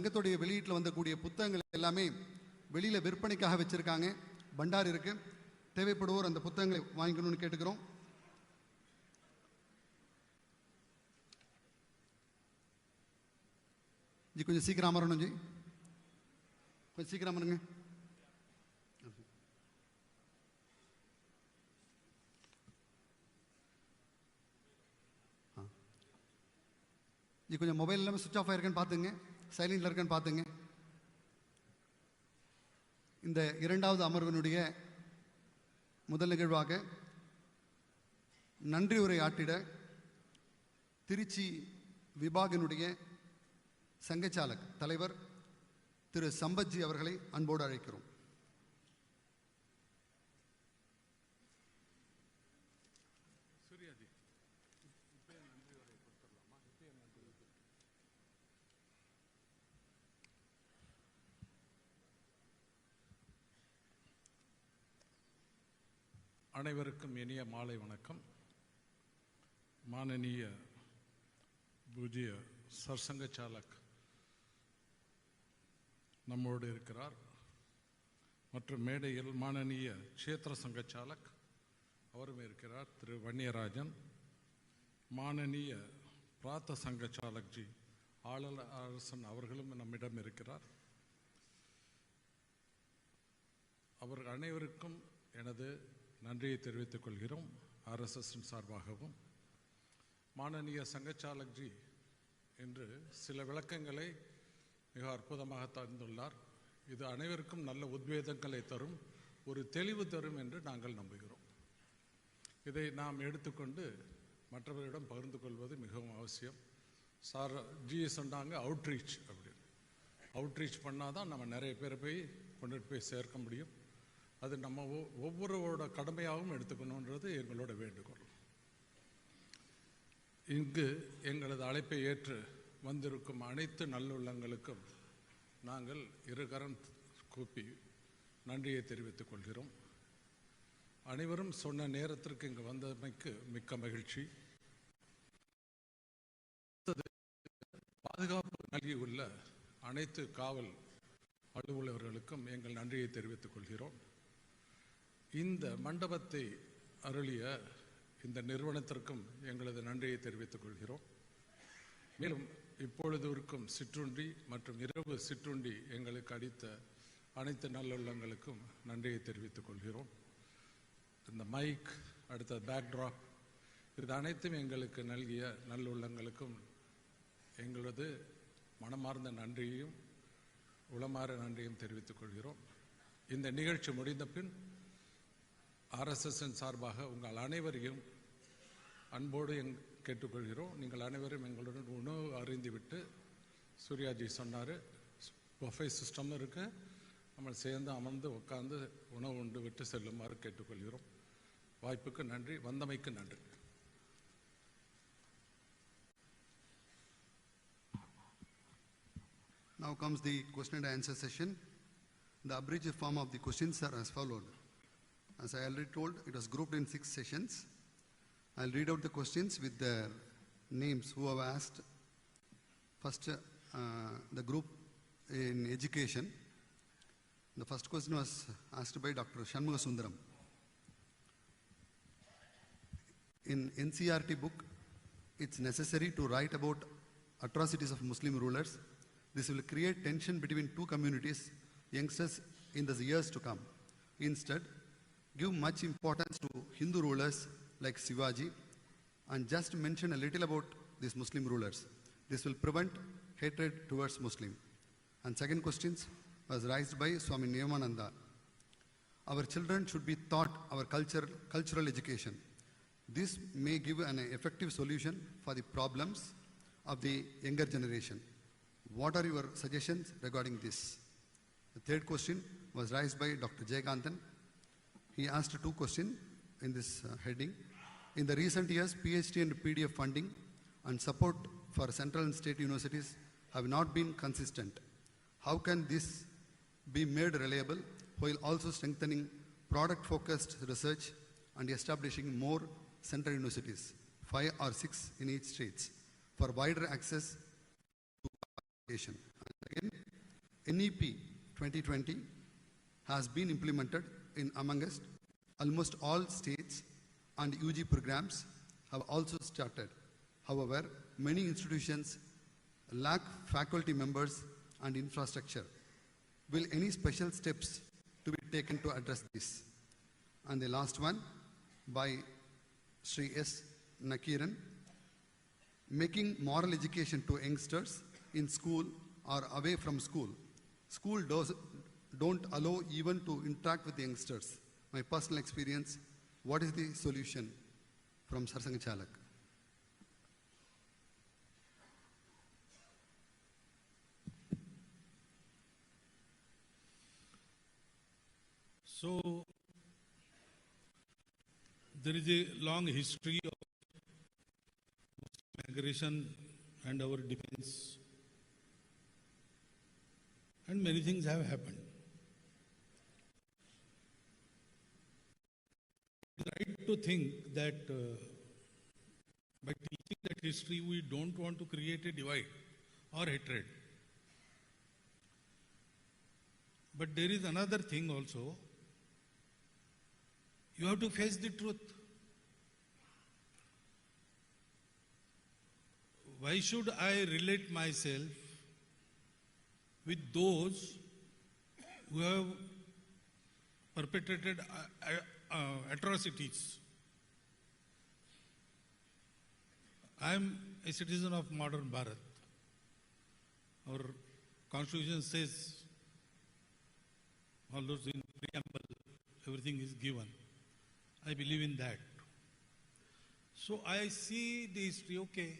சங்கத்துடைய வெளியீட்டில் வந்தக்கூடிய புத்தகங்கள் எல்லாமே வெளியில் விற்பனைக்காக வச்சுருக்காங்க. பண்டார் இருக்குது. தேவைப்படுவோர் அந்த புத்தகங்களை வாங்கிக்கணும்னு கேட்டுக்கிறோம். जी கொஞ்சம் சீக்கிரம் அமரணும் जी, கொஞ்சம் சீக்கிரம் அமருங்க. जी கொஞ்சம் மொபைல் எல்லாமே சுவிட்ச் ஆஃப் ஆயிருக்குன்னு பார்த்துங்க, சைலண்டில் இருக்குன்னு பார்த்துங்க. இந்த இரண்டாவது அமர்வினுடைய முதல் நிகழ்வாக நன்றி உரை ஆற்றிட திருச்சி விபாகினுடைய சங்கச்சாலக் தலைவர் திரு சம்பத்ஜி அவர்களை அன்போடு அழைக்கிறோம். அனைவருக்கும் இனிய மாலை வணக்கம். மானனீய பூஜ்ய சர்சங்கச்சாலக் நம்மோடு இருக்கிறார். மற்றும் மேடையில் மானனீய க்ஷேத்திர சங்கச்சாலக் அவரும் இருக்கிறார், திரு வன்னியராஜன். மானனீய பிராத்த சங்கச்சாலக்ஜி ஆளர் அரசன் அவர்களும் நம்மிடம் இருக்கிறார். அவர்கள் அனைவருக்கும் எனது நன்றியை தெரிவித்துக் கொள்கிறோம் RSS சார்பாகவும். மானனீய சங்கச்சாலக்ஜி என்று சில விளக்கங்களை மிக அற்புதமாக தந்துள்ளார். இது அனைவருக்கும் நல்ல உத்வேகங்களை தரும், ஒரு தெளிவு தரும் என்று நாங்கள் நம்புகிறோம். இதை நாம் எடுத்துக்கொண்டு மற்றவர்களிடம் பகிர்ந்து கொள்வது மிகவும் அவசியம். சார் ஜி சொன்னாங்க அவுட்ரீச் அப்படின்னு. அவுட்ரீச் பண்ணால் தான் நம்ம நிறைய பேரை கொண்டுட்டு போய் சேர்க்க முடியும். அது நம்ம ஒவ்வொருவரோட கடமையாகவும் எடுத்துக்கணுன்றது எங்களோட வேண்டுகோள். இங்கு எங்களது அழைப்பை ஏற்று வந்திருக்கும் அனைத்து நல்லுள்ளங்களுக்கும் நாங்கள் இருகரம் கூப்பி நன்றியை தெரிவித்துக் கொள்கிறோம். அனைவரும் சொன்ன நேரத்திற்கு இங்கு வந்தமைக்கு மிக்க மகிழ்ச்சி. பாதுகாப்பு நல்கியுள்ள அனைத்து காவல் அலுவலர்களுக்கும் எங்கள் நன்றியை தெரிவித்துக் கொள்கிறோம். இந்த மண்டபத்தை அருளிய இந்த நிறுவனத்திற்கும் எங்களது நன்றியை தெரிவித்துக் கொள்கிறோம். மேலும் இப்பொழுது இருக்கும் சிற்றுண்டி மற்றும் இரவு சிற்றுண்டி எங்களுக்கு அளித்த அனைத்து நல்லுள்ளங்களுக்கும் நன்றியை தெரிவித்துக் கொள்கிறோம். இந்த மைக், அடுத்த பேக்ட்ராப், இது அனைத்தும் எங்களுக்கு நல்கிய நல்லுள்ளங்களுக்கும் எங்களது மனமார்ந்த நன்றியையும் உளமாற நன்றியும் தெரிவித்துக் கொள்கிறோம். இந்த நிகழ்ச்சி முடிந்த பின் RSS சார்பாக உங்கள் அனைவரையும் அன்போடு கேட்டுக்கொள்கிறோம். நீங்கள் அனைவரும் எங்களுடன் உணவு அருந்திவிட்டு, சூர்யாஜி சொன்னார் பஃபே சிஸ்டம் இருக்கு, நம்ம சேர்ந்து அமர்ந்து உட்கார்ந்து உணவு உண்டு விட்டு செல்லுமாறு கேட்டுக்கொள்கிறோம். வாய்ப்புக்கு நன்றி, வந்தமைக்கு நன்றி. Now comes the question and answer session. The abridged form of the questions are as followed. As I already told, it was grouped in 6 sessions. I'll read out the questions with their names who have asked. First, the group in education. The first question was asked by Dr. Shanmuga Sundaram. In NCERT book, it's necessary to write about atrocities of Muslim rulers. This will create tension between two communities, youngsters in the years to come. Instead, give much importance to Hindu rulers like Shivaji and just mention a little about these Muslim rulers. This will prevent hatred towards Muslim. And second question was raised by Swami Niyamananda. Our children should be taught our cultural education. This may give an effective solution for the problems of the younger generation. What are your suggestions regarding this? The third question was raised by Dr. Jayakanthan. He asked 2 questions in this heading. In the recent years, PhD and PDF funding and support for central and state universities have not been consistent. How can this be made reliable while also strengthening product-focused research and establishing more central universities, 5 or 6 in each state, for wider access to education? And again, NEP 2020 has been implemented in amongst almost all states, and UG programs have also started. However, many institutions lack faculty members and infrastructure. Will any special steps to be taken to address this? And the last one by Sri S. Nakiran, making moral education to youngsters in school or away from school. School don't allow even to interact with youngsters. My personal experience, what is the solution from Sir Sangh Chalak? So, there is a long history of aggression and our defense, and many things have happened. It's right to think that by teaching that history, we don't want to create a divide or hatred. But there is another thing also. You have to face the truth. Why should I relate myself with those who have perpetrated atrocities? I am a citizen of modern Bharat. Our constitution says, all those in preamble, everything is given. I believe in that. So I see the history, okay,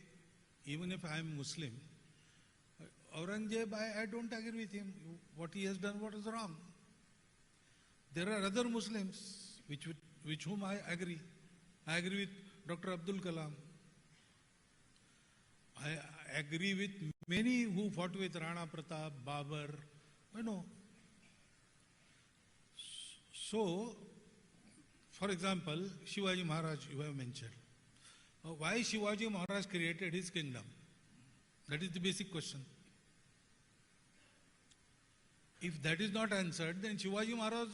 even if I am Muslim, Aurangzeb, I don't agree with him. What he has done, what is wrong? There are other Muslims with whom I agree. I agree with Dr. Abdul Kalam. I agree with many who fought with Rana Pratap, Babur, you know. So, for example, Shivaji Maharaj, you have mentioned. Why Shivaji Maharaj created his kingdom? That is the basic question. If that is not answered, then Shivaji Maharaj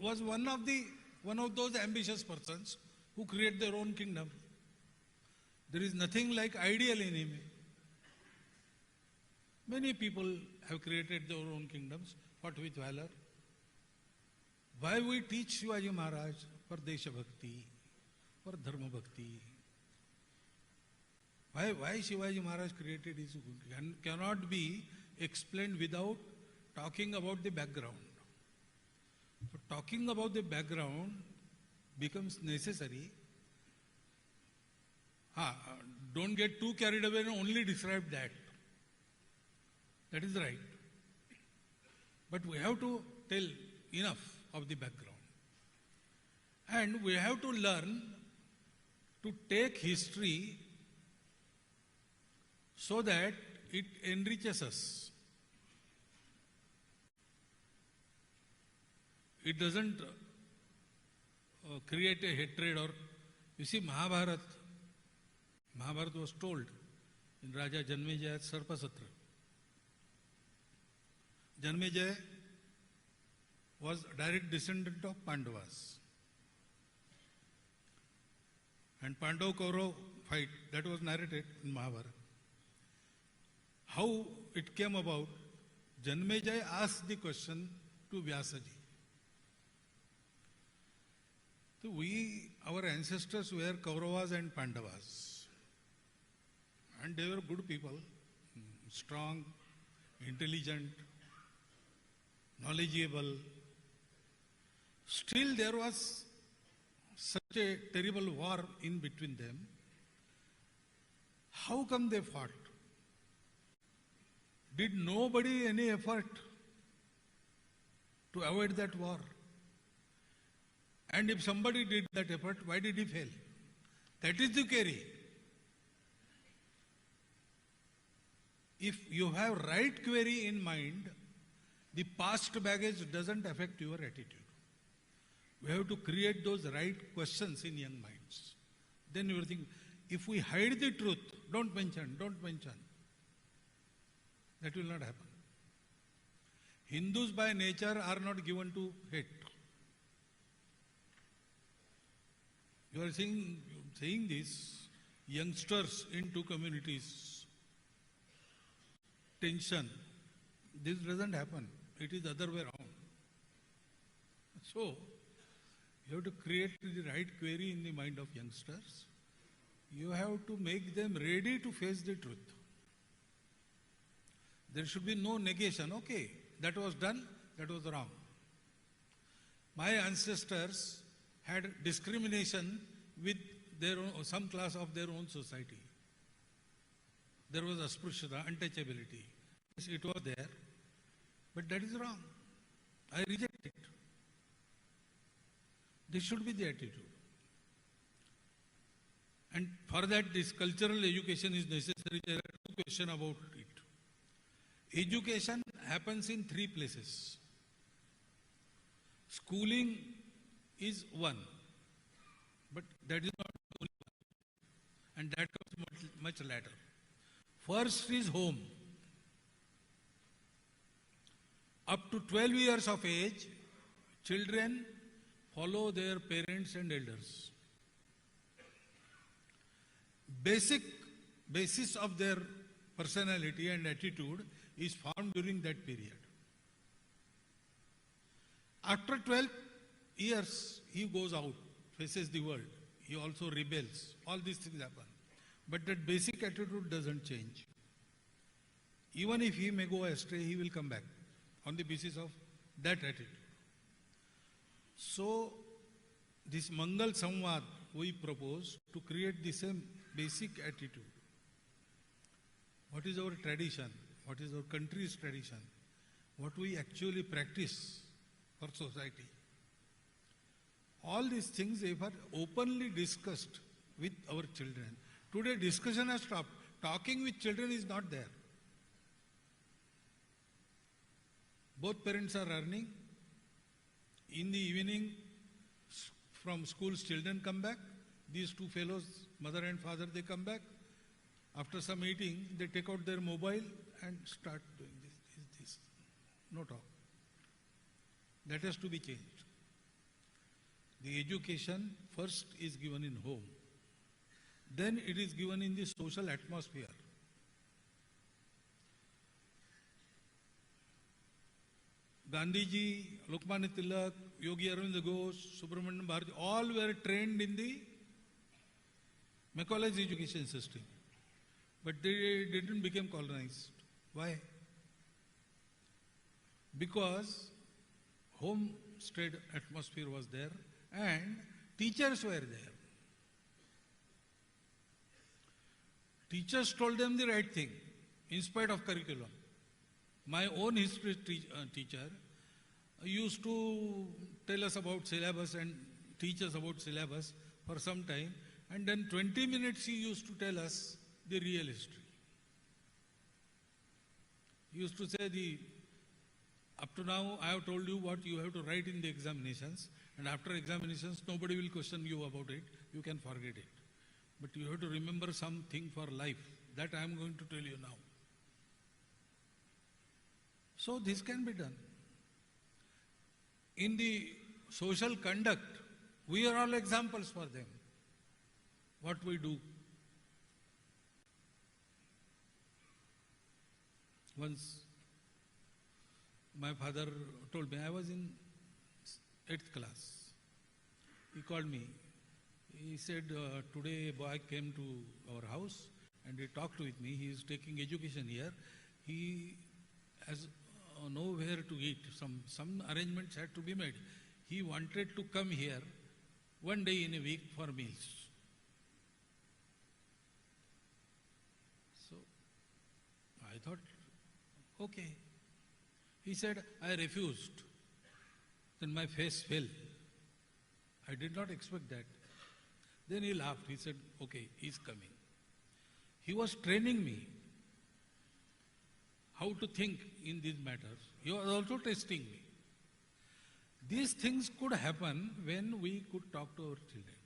was one of those ambitious persons who create their own kingdom. There is nothing like ideal in him. Many people have created their own kingdoms, fought with valor. Why we teach Shivaji Maharaj for Desha Bhakti, for Dharma Bhakti? Why Shivaji Maharaj created his cannot be explained without talking about the background. So talking about the background becomes necessary. Don't get too carried away and only describe that. That is right. But we have to tell enough of the background. And we have to learn to take history so that it enriches us. It doesn't create a hatred or, you see, Mahabharata was told in Raja Janmejaya's Sarpasatra. Janmejaya was a direct descendant of Pandavas. And Pandav-Kaurav fight, that was narrated in Mahabharata. How it came about, Janmejaya asked the question to Vyasaji. So our ancestors were Kauravas and Pandavas. And they were good people, strong, intelligent, knowledgeable. Still there was such a terrible war in between them. How come they fought? Did nobody any effort to avoid that war? And if somebody did that effort, why did he fail? That is the query. If you have right query in mind, the past baggage doesn't affect your attitude. We have to create those right questions in young minds. Then you will think, if we hide the truth, don't mention, that will not happen. Hindus by nature are not given to hate. You are saying this, youngsters in two communities, tension. This doesn't happen. It is the other way around. So, you have to create the right query in the mind of youngsters. You have to make them ready to face the truth. There should be no negation. Okay, that was done, that was wrong. My ancestors had discrimination with their own, some class of their own society. There was asprushyata, untouchability. Yes, it was there, but that is wrong. I reject it. This should be the attitude. And for that, this cultural education is necessary. There are two questions about it. Education happens in three places. Schooling is one, but that is not the only one. And that comes much later. First is home. Up to 12 years of age, children follow their parents and elders. Basis of their personality and attitude is formed during that period. After 12 years, he goes out, faces the world. He also rebels. All these things happen. But that basic attitude doesn't change. Even if he may go astray, he will come back on the basis of that attitude. So, this Mangal Samvad we propose to create the same basic attitude. What is our tradition? What is our country's tradition? What we actually practice for society? All these things, if are openly discussed with our children. Today discussion has stopped. Talking with children is not there. Both parents are earning. In the evening, from schools, children come back. These two fellows, mother and father, they come back. After some eating, they take out their mobile and start doing this. No talk. That has to be changed. The education first is given in home. Then it is given in the social atmosphere. Gandhiji, Lokmanya Tilak, Yogi Arvind Ghosh, Subramanian Bharati, all were trained in the Macaulay's education system. But they didn't become colonized. Why? Because homestead atmosphere was there and teachers were there. Teachers told them the right thing in spite of curriculum. My own history teacher used to tell us about syllabus and teach us about syllabus for some time, and then 20 minutes he used to tell us the real history. He used to say, up to now I have told you what you have to write in the examinations, and after examinations nobody will question you about it, you can forget it. But you have to remember something for life. That I am going to tell you now. So this can be done. In the social conduct, we are all examples for them. What we do. Once my father told me, I was in 8th class. He called me. He said, today a boy came to our house and he talked with me. He is taking education here. He has nowhere to eat. Some arrangements had to be made. He wanted to come here one day in a week for meals. So I thought, okay. He said, I refused. Then my face fell. I did not expect that. Then he laughed. He said, okay, he's coming. He was training me how to think in these matters. He was also testing me. These things could happen when we could talk to our children.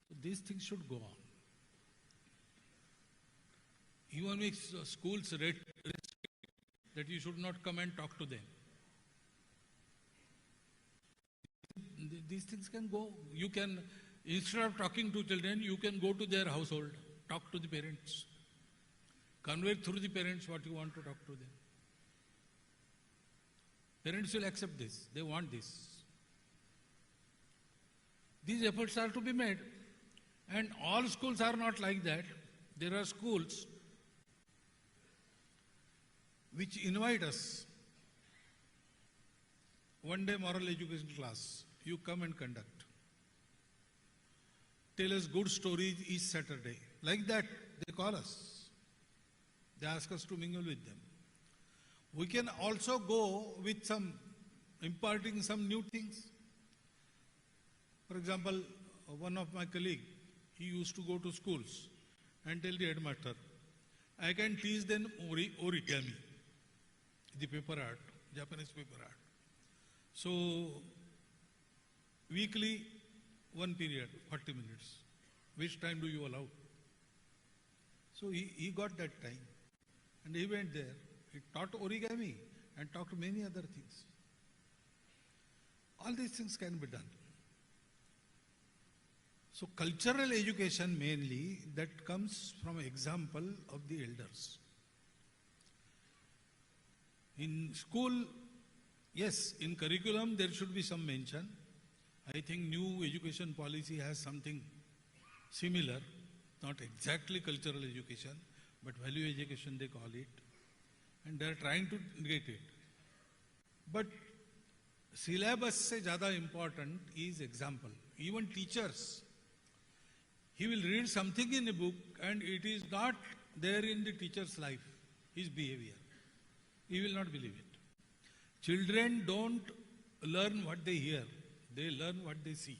So these things should go on. Even if schools restrict that you should not come and talk to them. These things can go. You can, instead of talking to children, you can go to their household, talk to the parents, convey through the parents what you want to talk to them. Parents will accept this. They want this. These efforts are to be made. And all schools are not like that. There are schools which invite us. One day moral education class, you come and conduct. Tell us good stories each Saturday. Like that, they call us. They ask us to mingle with them. We can also go with some, imparting some new things. For example, one of my colleagues, he used to go to schools and tell the headmaster, I can teach them origami, the paper art, Japanese paper art. So, weekly, one period, 40 minutes. Which time do you allow? So he got that time. And he went there. He taught origami and taught many other things. All these things can be done. So cultural education mainly, that comes from an example of the elders. In school, yes, in curriculum there should be some mention. I think new education policy has something similar, not exactly cultural education, but value education they call it. And they are trying to get it. But syllabus se zyada important is example. Even teachers, he will read something in a book and it is not there in the teacher's life, his behavior. He will not believe it. Children don't learn what they hear, they learn what they see.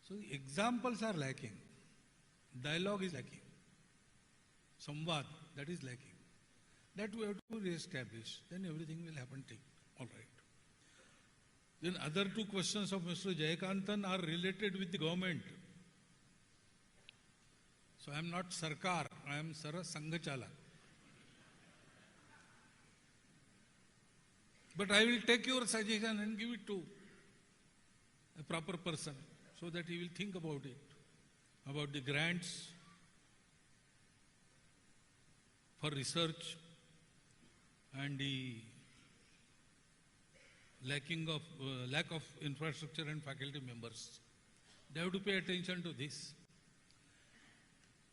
So the examples are lacking. Dialogue is lacking. Samvad, that is lacking. That we have to re-establish. Then everything will happen. All right. Then other two questions of Mr. Jayakantan are related with the government. So I am not Sarkar, I am Sangh Chala. But I will take your suggestion and give it to a proper person so that he will think about it, about the grants for research and the lack of infrastructure and faculty members. They have to pay attention to this.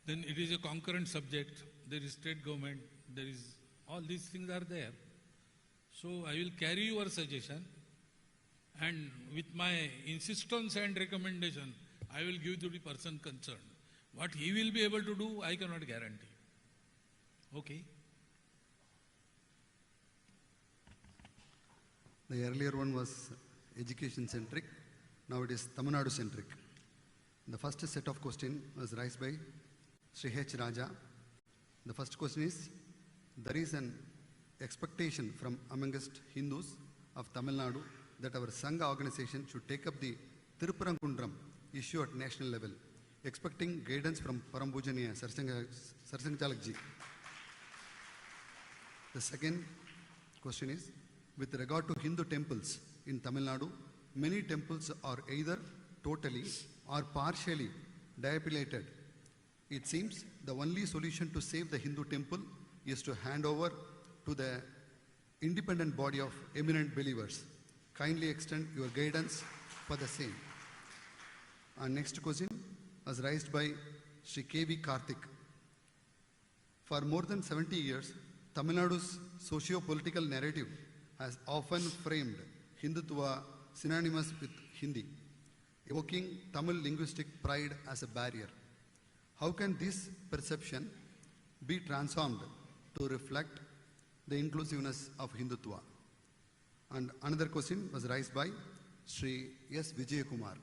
Then it is a concurrent subject. There is state government. There is all these things are there. So I will carry your suggestion, and with my insistence and recommendation, I will give to the person concerned. What he will be able to do, I cannot guarantee. Okay. The earlier one was education-centric. Now it is Tamilnadu-centric. The first set of questions was raised by Sri H. Raja. The first question is, there is an expectation from amongst Hindus of Tamil Nadu that our Sangh organization should take up the Tiruchirappalli issue at national level, expecting guidance from Parambujaniya Sangh Chalakji. The second question is, with regard to Hindu temples in Tamil Nadu, many temples are either totally or partially dilapidated. It seems the only solution to save the Hindu temple is to hand over to the independent body of eminent believers. Kindly extend your guidance for the same. Our next question was raised by Sri K.V. Karthik. For more than 70 years, Tamil Nadu's socio-political narrative has often framed Hindutva synonymous with Hindi, evoking Tamil linguistic pride as a barrier. How can this perception be transformed to reflect the inclusiveness of Hindutva? And another question was raised by Sri S. Vijayakumar.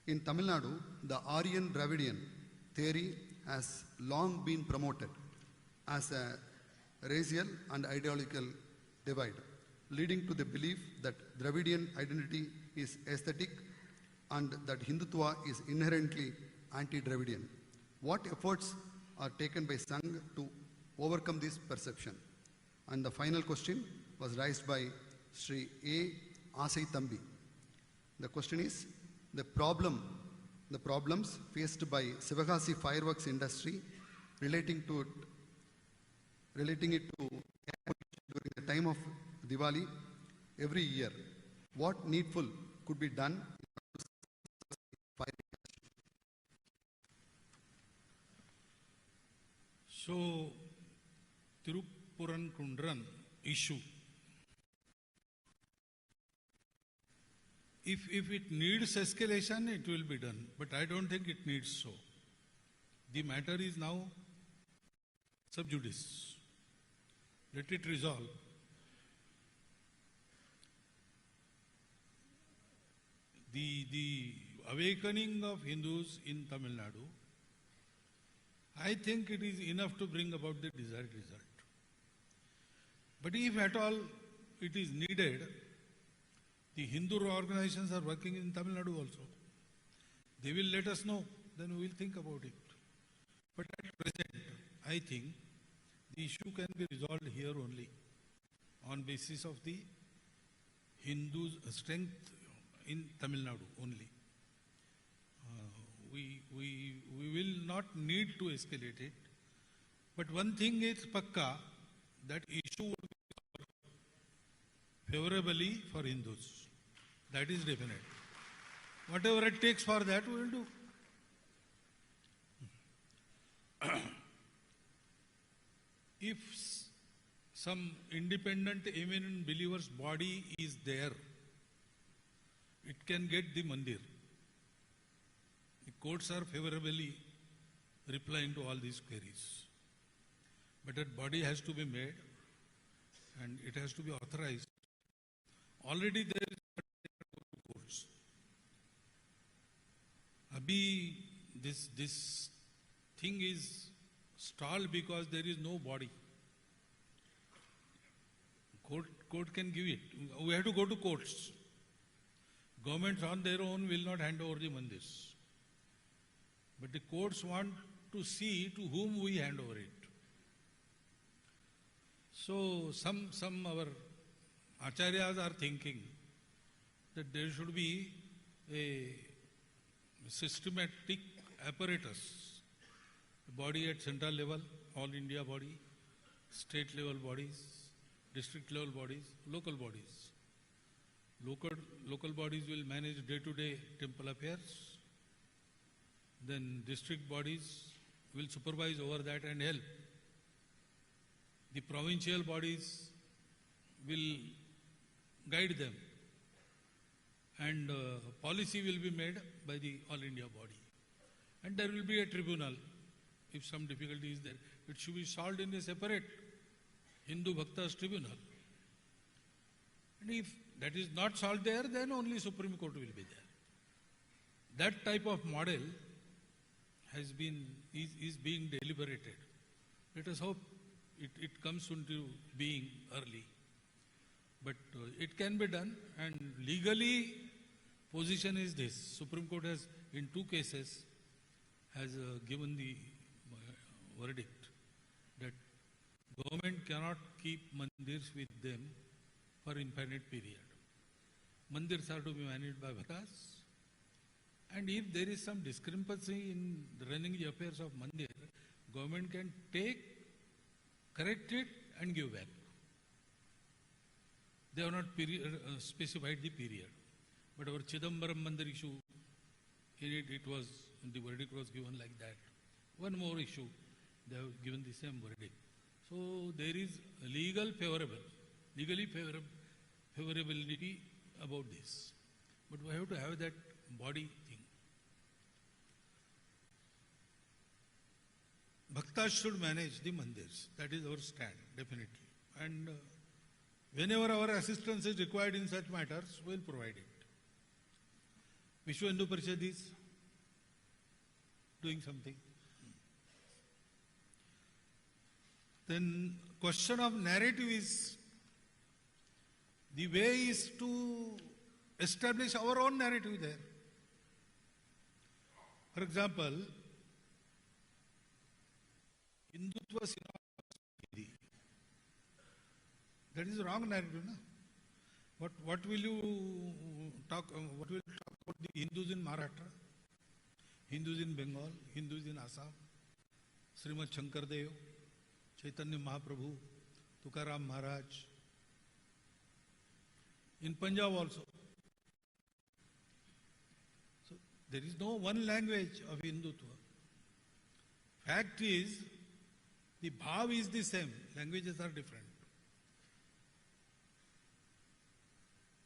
In Tamil Nadu, the Aryan Dravidian theory has long been promoted as a racial and ideological divide, leading to the belief that Dravidian identity is aesthetic and that Hindutva is inherently anti-Dravidian. What efforts are taken by Sangh to overcome this perception? And the final question was raised by Sri A. Asai Thambi. The question is, the problems faced by Sivagasi fireworks industry relating it to air pollution during the time of Diwali every year. What needful could be done? So, Tirupurankundran issue. If it needs escalation, it will be done. But I don't think it needs so. The matter is now sub judice. Let it resolve. The awakening of Hindus in Tamilnadu, I think it is enough to bring about the desired result. But if at all it is needed, the Hindu organizations are working in Tamil Nadu also. They will let us know, then we will think about it. But at present, I think the issue can be resolved here only on basis of the Hindus' strength in Tamil Nadu only. We will not need to escalate it. But one thing is pakka, that issue would be favorably for Hindus. That is definite. Whatever it takes for that, we will do. If some independent, eminent believer's body is there, it can get the mandir. The courts are favorably replying to all these queries. But that body has to be made and it has to be authorized. Already there is courts. Abhi, this thing is stalled because there is no body. Court can give it. We have to go to courts. Governments on their own will not hand over the mandirs. But the courts want to see to whom we hand over it. So some our acharyas are thinking that there should be a systematic apparatus, body at central level, all India body, state level bodies, district level bodies, local bodies. Local bodies will manage day-to-day temple affairs. Then district bodies will supervise over that and help. The provincial bodies will guide them. And policy will be made by the All India body. And there will be a tribunal. If some difficulty is there, it should be solved in a separate Hindu Bhaktas tribunal. And if that is not solved there, then only Supreme Court will be there. That type of model is being deliberated. Let us hope it comes into being early. But it can be done, and legally position is this. Supreme Court has, in 2 cases, has given the verdict that government cannot keep mandirs with them for infinite period. Mandirs are to be managed by bhaktas, and if there is some discrepancy in running the affairs of mandir, government can correct it and give back. They have not specified the period. But our Chidambaram Mandir issue, in it was, the verdict was given like that. One more issue, they have given the same verdict. So there is legally favorability about this. But we have to have that body thing. Bhaktas should manage the mandirs. That is our stand, definitely. And whenever our assistance is required in such matters, we will provide it. Vishwa Hindu Parishad is doing something. Then question of narrative is, the way is to establish our own narrative there. For example, Hindutva That is wrong narrative, na? What will you talk? What will you talk about the Hindus in Maharashtra, Hindus in Bengal, Hindus in Assam, Srimad Shankardev, Chaitanya Mahaprabhu, Tukaram Maharaj, in Punjab also. So there is no one language of Hindutva. Fact is, the bhav is the same, languages are different.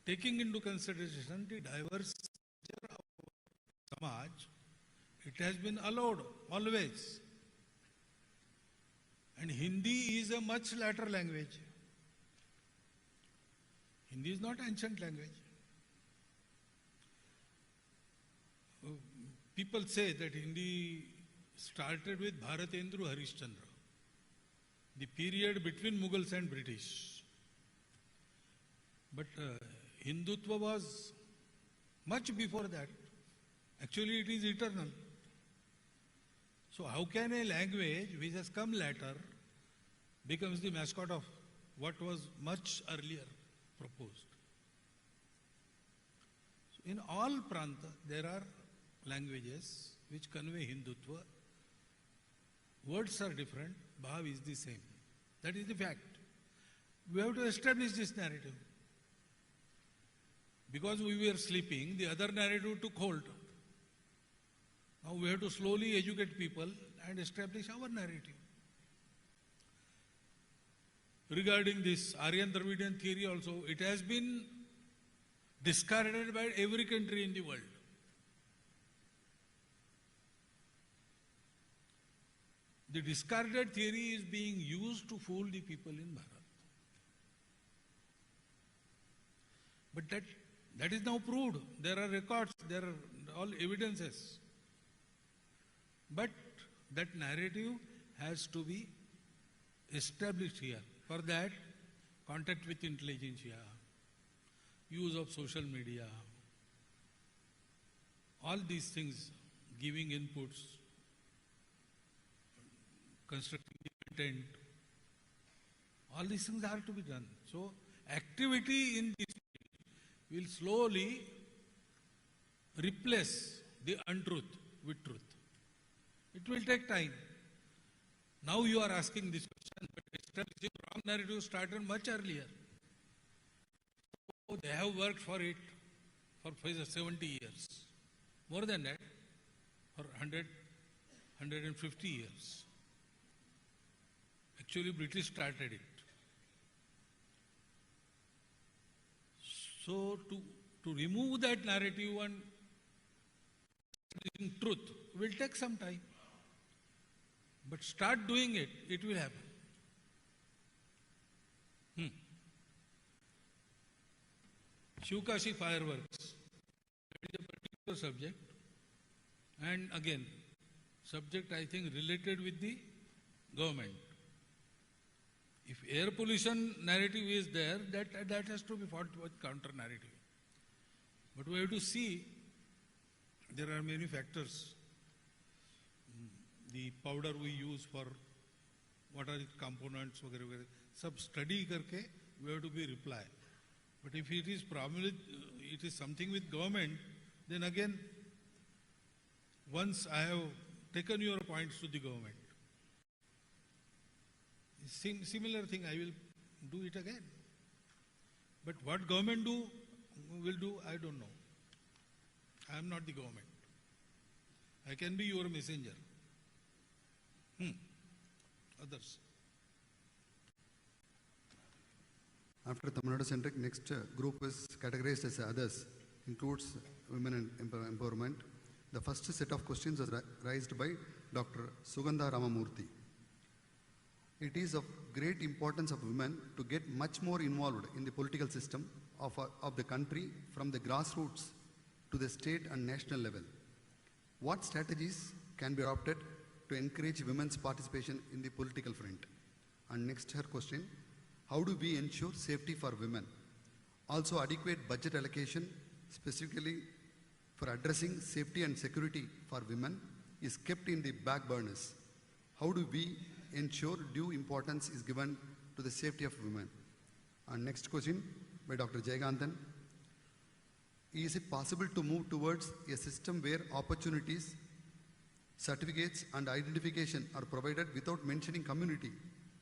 Taking into consideration the diverse nature of Samaj, it has been allowed always. And Hindi is a much later language. Hindi is not ancient language. People say that Hindi started with Bharatendra Harishchandra, the period between Mughals and British. But Hindutva was much before that. Actually, it is eternal. So how can a language which has come later becomes the mascot of what was much earlier proposed? So in all pranta, there are languages which convey Hindutva. Words are different, bhav is the same. That is the fact. We have to establish this narrative. Because we were sleeping, the other narrative took hold. Now we have to slowly educate people and establish our narrative. Regarding this Aryan Dravidian theory also, it has been discarded by every country in the world. The discarded theory is being used to fool the people in Bharat. But that is now proved. There are records, there are all evidences. But that narrative has to be established here. For that, contact with intelligentsia, use of social media, all these things, giving inputs, constructing the content, all these things are to be done. So, activity in this field will slowly replace the untruth with truth. It will take time. Now you are asking this question, but establishing wrong narrative started much earlier. So they have worked for it for 70 years. More than that, for 100, 150 years. Actually, British started it. So to remove that narrative and establishing truth will take some time. But start doing it, it will happen. Shivkashi fireworks. That is a particular subject. And again, subject I think related with the government. If air pollution narrative is there, that has to be fought with counter narrative. But we have to see there are many factors. The powder we use for what are its components, sub study karke, we have to be reply. But if it is it is something with government, then again, once I have taken your points to the government, similar thing I will do it again. But what government will do, I don't know. I am not the government. I can be your messenger. Others. After Tamilnadu centric, next group is categorized as others, includes women and empowerment. The first set of questions was raised by Dr. Sugandha Ramamurthy. It is of great importance of women to get much more involved in the political system of the country from the grassroots to the state and national level. What strategies can be adopted to encourage women's participation in the political front? And next her question, how do we ensure safety for women? Also adequate budget allocation specifically for addressing safety and security for women is kept in the back burners. How do we ensure due importance is given to the safety of women? And next question by Dr. Jayaganthan. Is it possible to move towards a system where opportunities, certificates and identification are provided without mentioning community,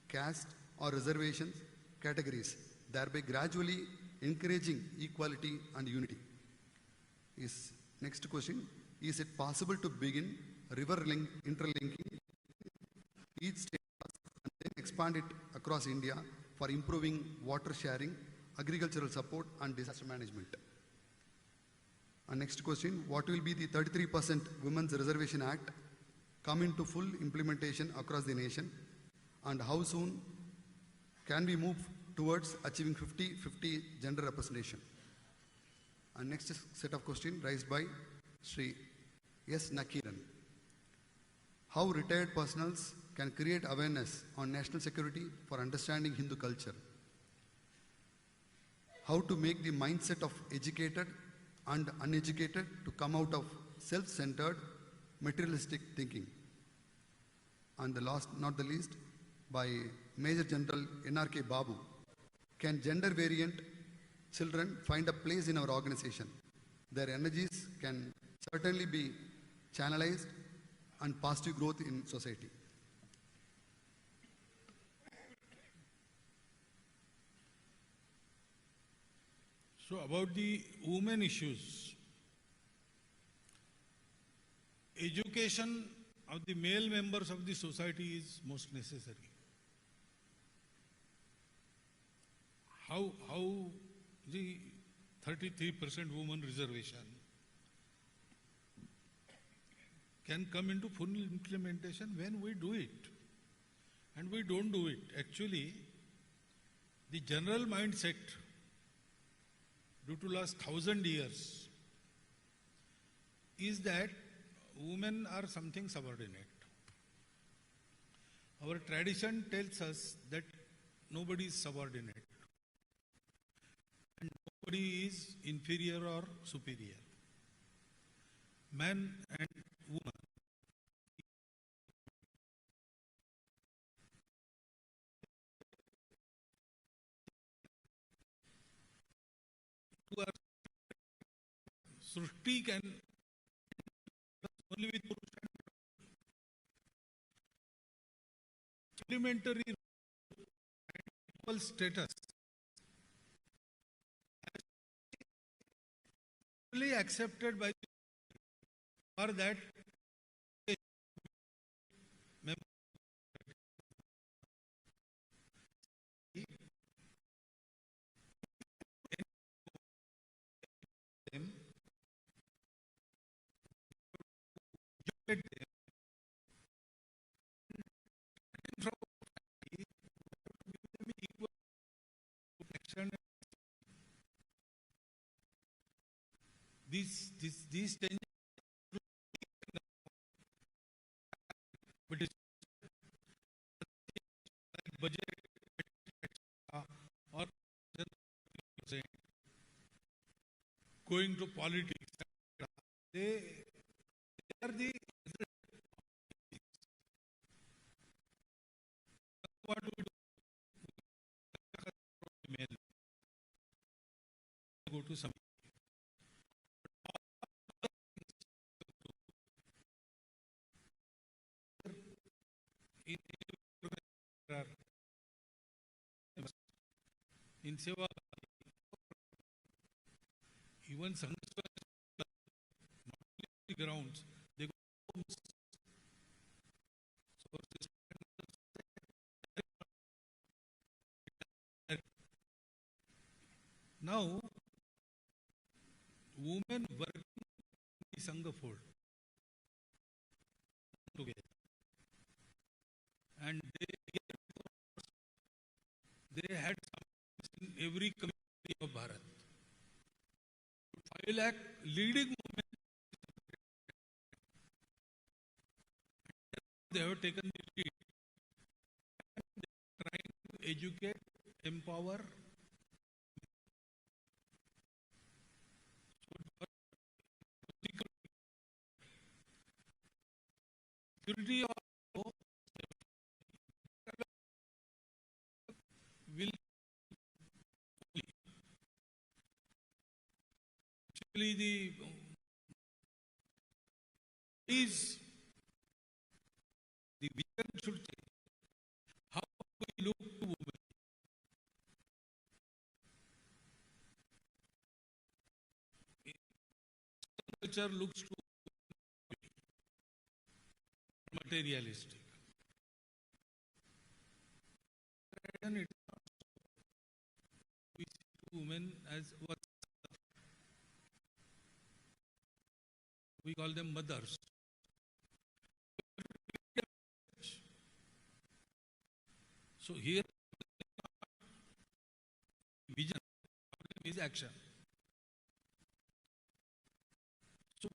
caste or reservations categories, thereby gradually encouraging equality and unity? Next question, is it possible to begin interlinking each state and then expand it across India for improving water sharing, agricultural support and disaster management? And next question, what will be the 33% Women's Reservation Act come into full implementation across the nation, and how soon can we move towards achieving 50-50 gender representation? And next set of questions raised by Sri S. Nakiran. How retired personnels can create awareness on national security for understanding Hindu culture? How to make the mindset of educated and uneducated to come out of self-centered materialistic thinking? And the last, not the least, by Major General N.R.K. Babu. Can gender variant children find a place in our organization? Their energies can certainly be channelized and positive growth in society. So about the women issues, education of the male members of the society is most necessary. How the 33% women reservation can come into full implementation when we do it. And we don't do it. Actually, the general mindset due to last 1,000 years is that women are something subordinate. Our tradition tells us that nobody is subordinate and nobody is inferior or superior. Man and woman who are Srishti can only with supplementary equal status fully accepted by for that these changes but it's like budget or going to politics, they are the what we do go to some in Seva, even Sangh grounds, they go so now women working in the Sangh fold together and they had in every community of Bharat. 5 lakh leading women, they have taken the lead and they are trying to educate, empower. Security will Actually, the is the vision should change. How we look to women. Culture looks to materialistic. And it we see women as what we call them mothers. So here, vision is action. So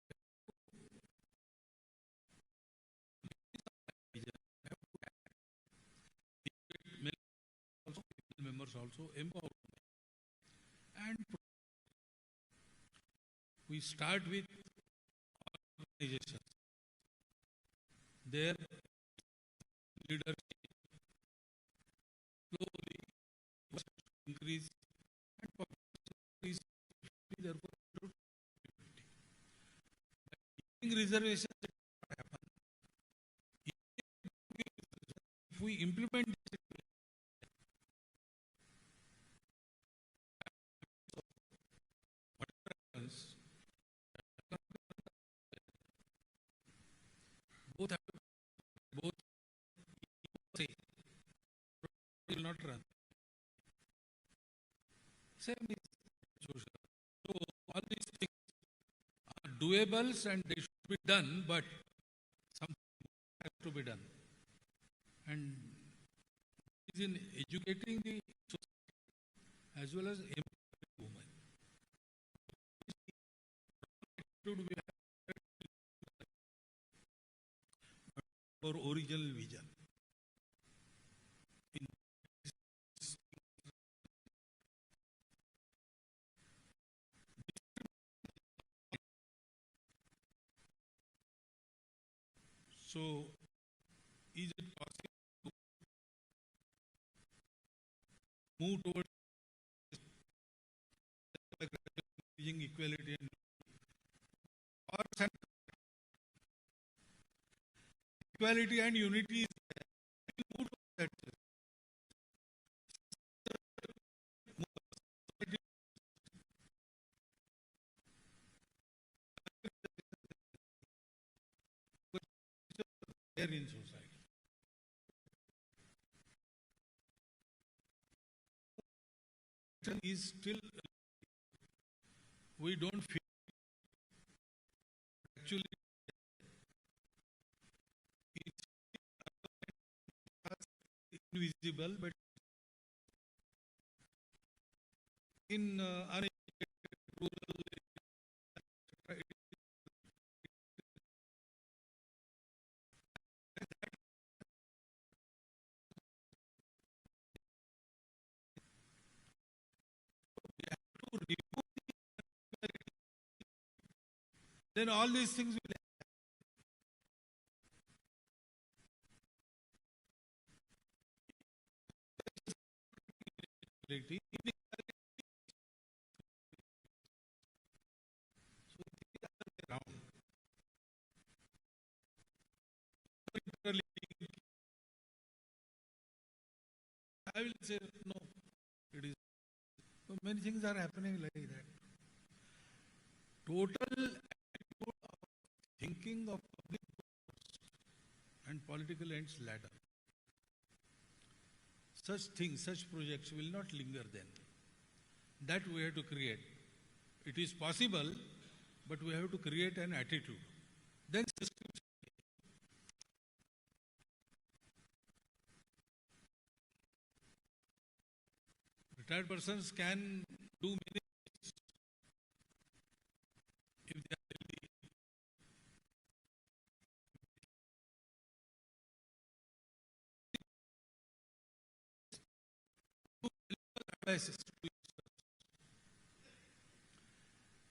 members also empower. And we start with organizations. Their leadership slowly increase and population increase. Therefore, reservations happen. If we implement this, what happens? Both have both say will not run. Same is social. So all these things are doables and they should be done, but something has to be done. And it is in educating the society as well as empowering women. Our original vision. So, is it possible to move towards equality and or equality and unity is move towards that. There in society. Is still we don't feel actually it's invisible, but in uneducated rural then all these things will happen. I will say no, it is. So many things are happening like that. Total attitude of thinking of public and political ends ladder. Such things, such projects will not linger then. That we have to create. It is possible, but we have to create an attitude. Then systems. Retired persons can do many things if they are healthy.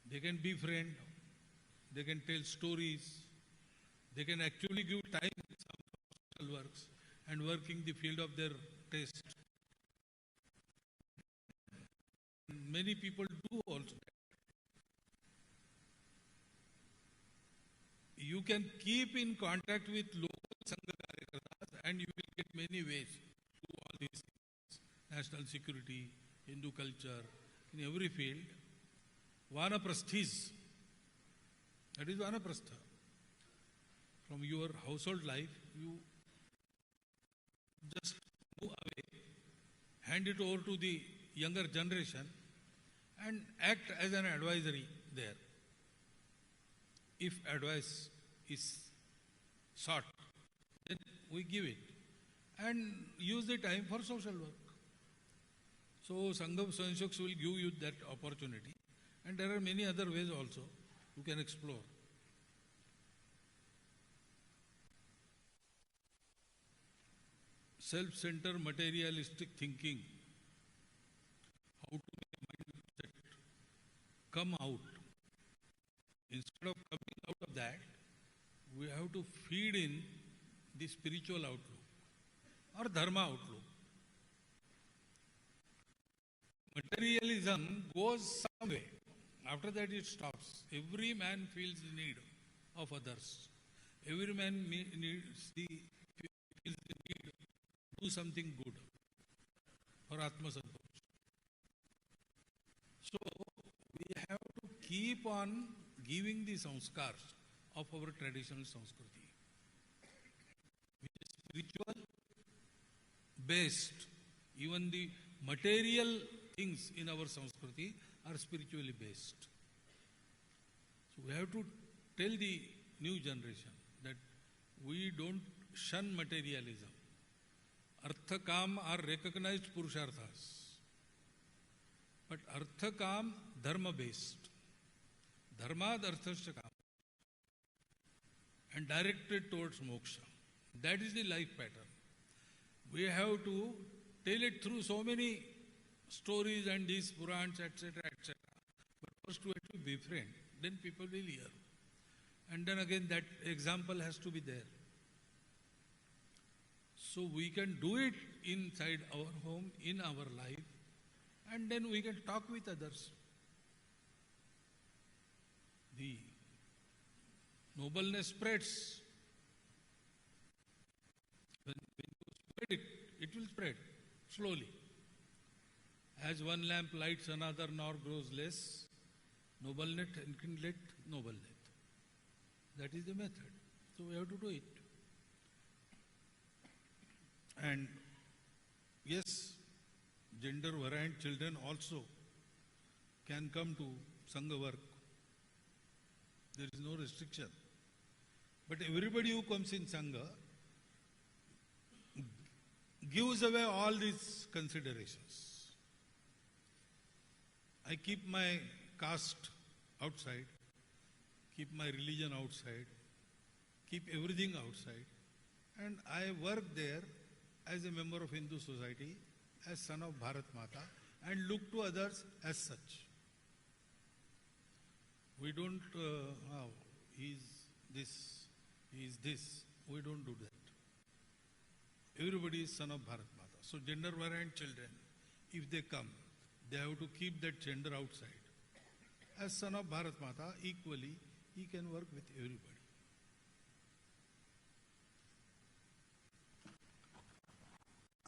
They can befriend, they can tell stories, they can actually give time in some social works and work in the field of their taste. Many people do also that. can keep in contact with local Sangha Karyakartas and you will get many ways to all these things. National security, Hindu culture, in every field. Vanaprasthis. That is Vanaprastha. From your household life, you just move away, hand it over to the younger generation and act as an advisory there. If advice is sought, then we give it and use the time for social work. So Sangha Swayanseks will give you that opportunity, and there are many other ways also you can explore. Self-centered materialistic thinking, how to make mindset come out. Instead of coming out of that, we have to feed in the spiritual outlook or dharma outlook. Materialism goes some way. After that it stops. Every man feels the need of others. Every man feels the need to do something good for Atma Santosh. So we have to keep on giving the sanskars of our traditional Sanskriti, which is spiritual based. Even the material things in our Sanskriti are spiritually based. So we have to tell the new generation that we don't shun materialism. Artha Kam are recognized Purusharthas. But Artha Kam dharma based. Dharma Arthasya Kam. And directed towards moksha. That is the life pattern. We have to tell it through so many stories and these Purans, etc., etc. But first we have to befriend, then people will hear. And then again that example has to be there. So we can do it inside our home, in our life, and then we can talk with others. The nobleness spreads. When you spread it, it will spread slowly. As one lamp lights another nor grows less, noblenet enkindlet noblenet. That is the method. So we have to do it. And yes, gender variant children also can come to Sangha work. There is no restriction. But everybody who comes in Sangha gives away all these considerations. I keep my caste outside, keep my religion outside, keep everything outside, and I work there as a member of Hindu society, as son of Bharat Mata, and look to others as such. We don't, he is this. We don't do that. Everybody is son of Bharat Mata. So gender variant children, if they come, they have to keep that gender outside. As son of Bharat Mata, equally, he can work with everybody.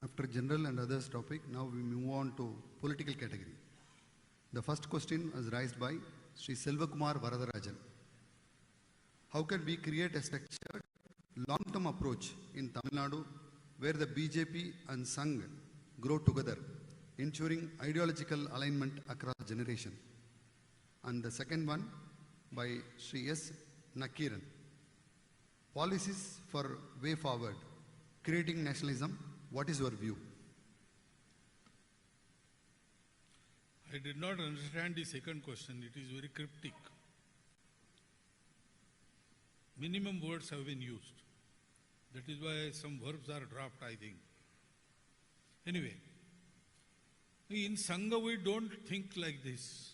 After general and others topic, now we move on to political category. The first question was raised by Sri Selvakumar Varadarajan. How can we create a structured, long-term approach in Tamilnadu where the BJP and Sangh grow together, ensuring ideological alignment across generation? And the second one by Sri S. Nakiran. Policies for way forward, creating nationalism. What is your view? I did not understand the second question. It is very cryptic. Minimum words have been used. That is why some verbs are dropped, I think. Anyway, in Sangha we don't think like this.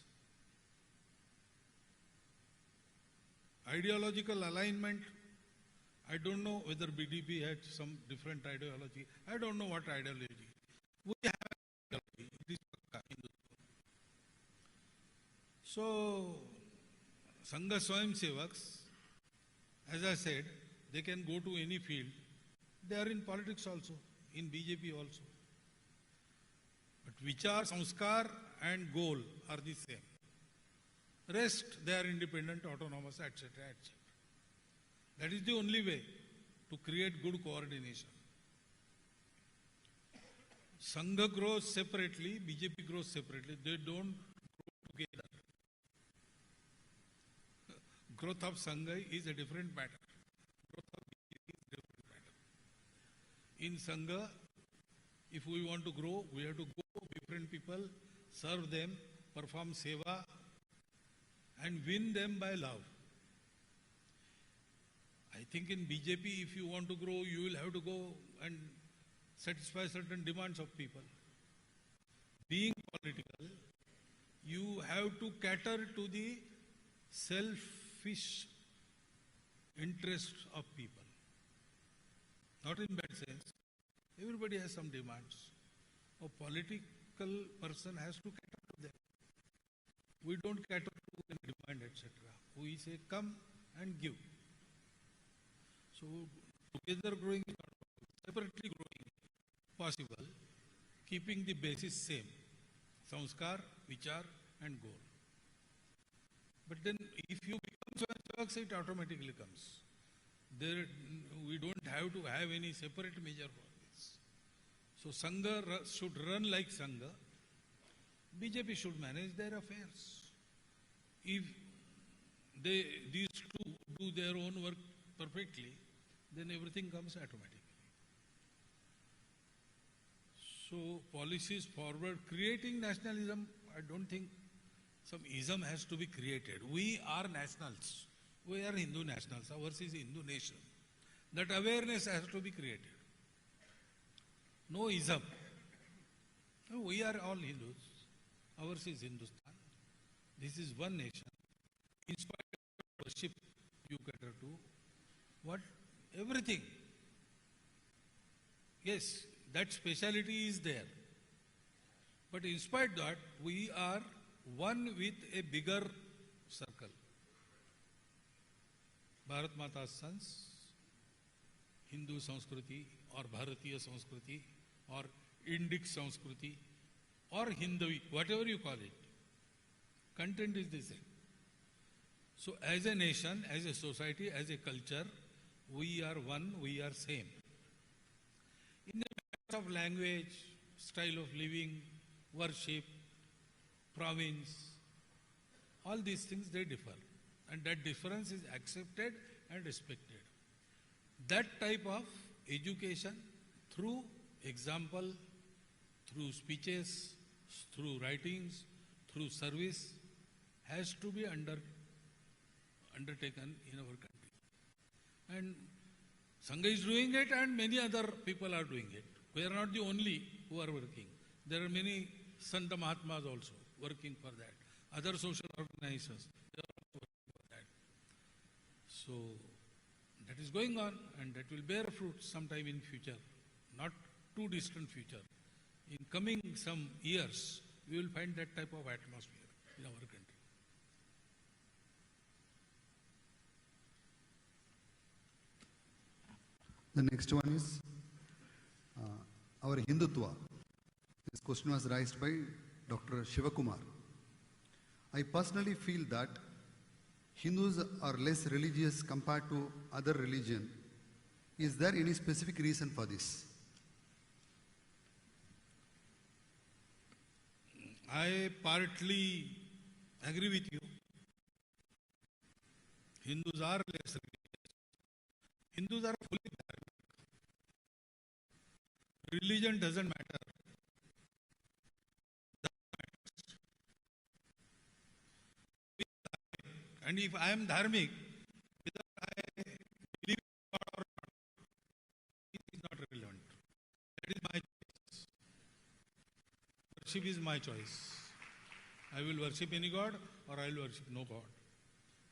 Ideological alignment, I don't know whether BDP had some different ideology. I don't know what ideology. We have ideology. It is Hindu. So, Sangha Swayamsevaks, as I said, they can go to any field. They are in politics also, in BJP also. But vichar, sanskar and goal are the same. Rest, they are independent, autonomous, etc., etc. That is the only way to create good coordination. Sangh grows separately, BJP grows separately. They don't grow together. Growth of Sangh is a different matter. Growth of BJP is a different matter. In Sangh, if we want to grow, we have to go different people, serve them, perform seva, and win them by love. I think in BJP, if you want to grow, you will have to go and satisfy certain demands of people. Being political, you have to cater to the selfish interests of people. Not in bad sense. Everybody has some demands. A political person has to cater to them. We don't cater to any demand, etc. We say, come and give. So, together growing is not possible. Separately growing is possible, keeping the basis same. Sanskar, vichar and goal. But then, if you become Swayamsevaks, it automatically comes. There, we don't have to have any separate measure for this. So, Sangha should run like Sangha. BJP should manage their affairs. If these two do their own work perfectly, then everything comes automatically. So, policies forward, creating nationalism, I don't think some ism has to be created. We are nationals. We are Hindu nationals. Ours is Hindu nation. That awareness has to be created. No ism. No, we are all Hindus. Ours is Hindustan. This is one nation. In spite of worship, you cater to what? Everything. Yes, that speciality is there. But in spite of that, we are one with a bigger circle. Bharat Mata's sons, Hindu Sanskriti or Bharatiya Sanskriti or Indic Sanskriti or Hindu, whatever you call it, content is the same. So as a nation, as a society, as a culture, we are one, we are same. In the matter of language, style of living, worship, province, all these things, they differ. And that difference is accepted and respected. That type of education through example, through speeches, through writings, through service has to be undertaken in our country. And Sangha is doing it and many other people are doing it. We are not the only who are working. There are many Santa Mahatmas also working for that. Other social organizations, they are also working for that. So, that is going on and that will bear fruit sometime in future, not too distant future. In coming some years, we will find that type of atmosphere in our country. The next one is our Hindutva. This question was raised by Dr. Shivakumar. I personally feel that Hindus are less religious compared to other religion. Is there any specific reason for this? I partly agree with you. Hindus are less religious. Hindus are fully dharmic. Religion doesn't matter. And if I am dharmic, whether I believe in God or not, it is not relevant. That is my choice. Worship is my choice. I will worship any God or I will worship no God.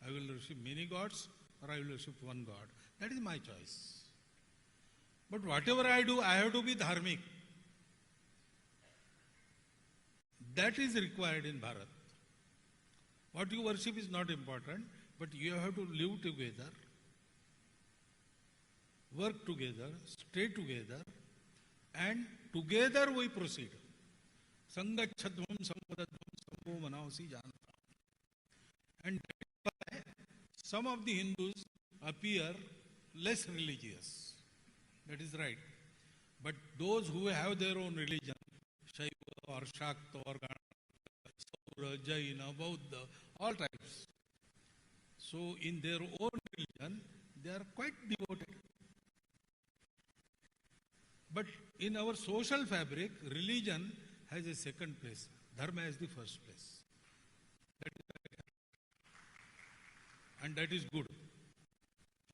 I will worship many gods or I will worship one God. That is my choice. But whatever I do, I have to be dharmic. That is required in Bharat. What you worship is not important, but you have to live together work together, stay together, and together we proceed. Sangh chadvam sampadadvam sambho manavasi janata. And that's why some of the Hindus appear less religious. That is right. But those who have their own religion, Shaiva or Shakta or Saura, Jaina, Bauddha, all types. So in their own religion, they are quite devoted. But in our social fabric, religion has a second place. Dharma has the first place. That is right. And that is good.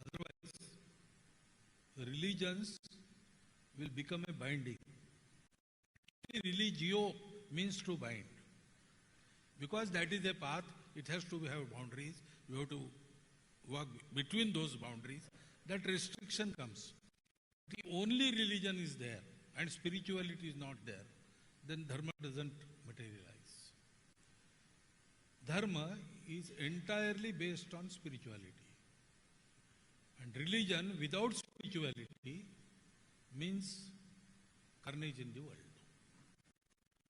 Otherwise, religions will become a binding. Religio means to bind. Because that is a path, it has to have boundaries. You have to walk between those boundaries. That restriction comes. The only religion is there and spirituality is not there, then dharma doesn't materialize. Dharma is entirely based on spirituality. And religion without spirituality means carnage in the world.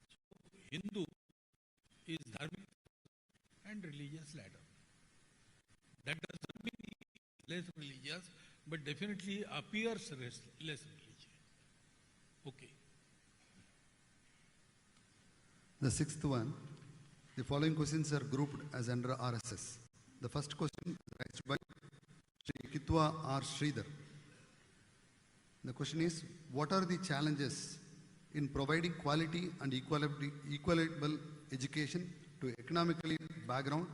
So, Hindu is dharmic and religious ladder. That doesn't mean he is less religious, but definitely appears less religious. Okay. The sixth one, the following questions are grouped as under RSS. The first question is raised by Sri Kitwa R. Sridhar. The question is, what are the challenges in providing quality and equitable education to economically background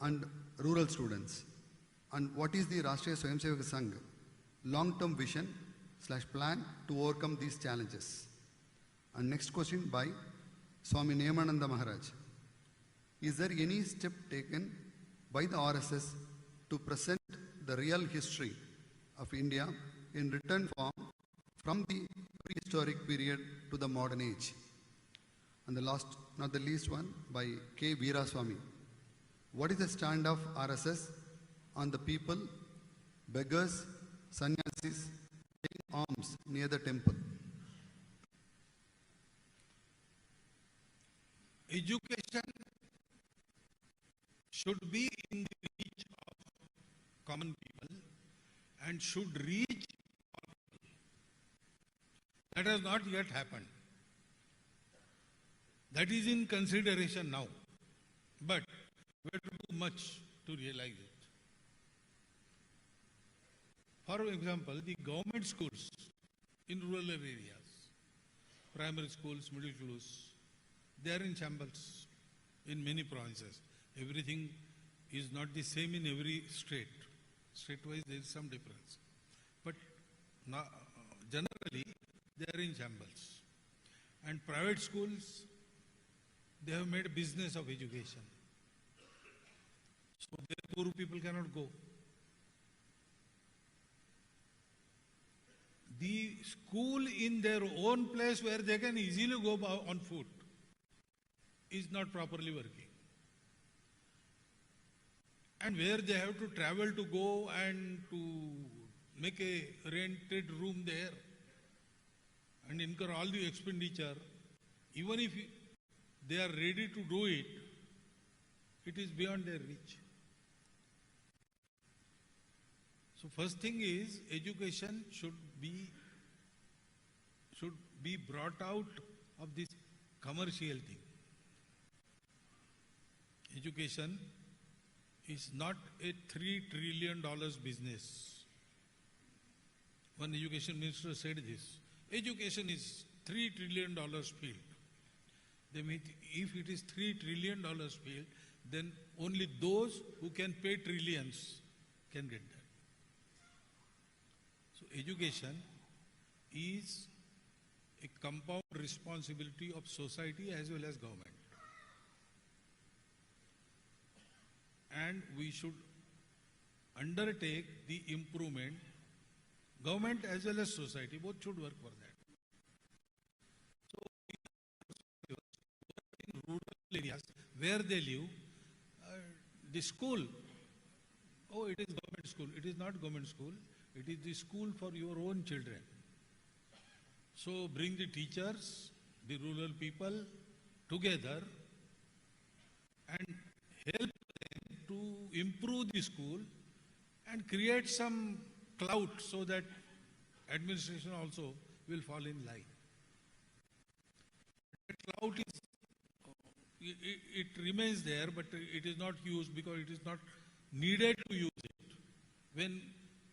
and rural students? And what is the Rashtriya Swayamsevak Sangh long-term vision / plan to overcome these challenges? And next question by Swami Neyamananda Maharaj. Is there any step taken by the RSS to present the real history of India in written form from the prehistoric period to the modern age? And the last, not the least one, by K. Veeraswamy. What is the stand of RSS on the people, beggars, sannyasis, taking alms near the temple? Education should be in the reach of common people and should reach all people. That has not yet happened. That is in consideration now. But we have to do much to realize it. For example, the government schools in rural areas, primary schools, middle schools, they are in shambles in many provinces. Everything is not the same in every state. State-wise, there is some difference. But generally, they are in shambles. And private schools, they have made a business of education. So there poor people cannot go. The school in their own place where they can easily go on foot is not properly working. And where they have to travel to go and to make a rented room there and incur all the expenditure, even if they are ready to do it, it is beyond their reach. So first thing is education should be brought out of this commercial thing. Education is not a $3 trillion business. One education minister said this. Education is $3 trillion field. They mean if it is $3 trillion field, then only those who can pay trillions can get that. So education is a compound responsibility of society as well as government. And we should undertake the improvement, government as well as society, both should work for that. So in rural areas where they live, the school, oh, it is government school. It is not government school. It is the school for your own children. So bring the teachers, the rural people together and help them to improve the school and create some clout so that administration also will fall in line. The clout is, it remains there, but it is not used because it is not needed to use it. When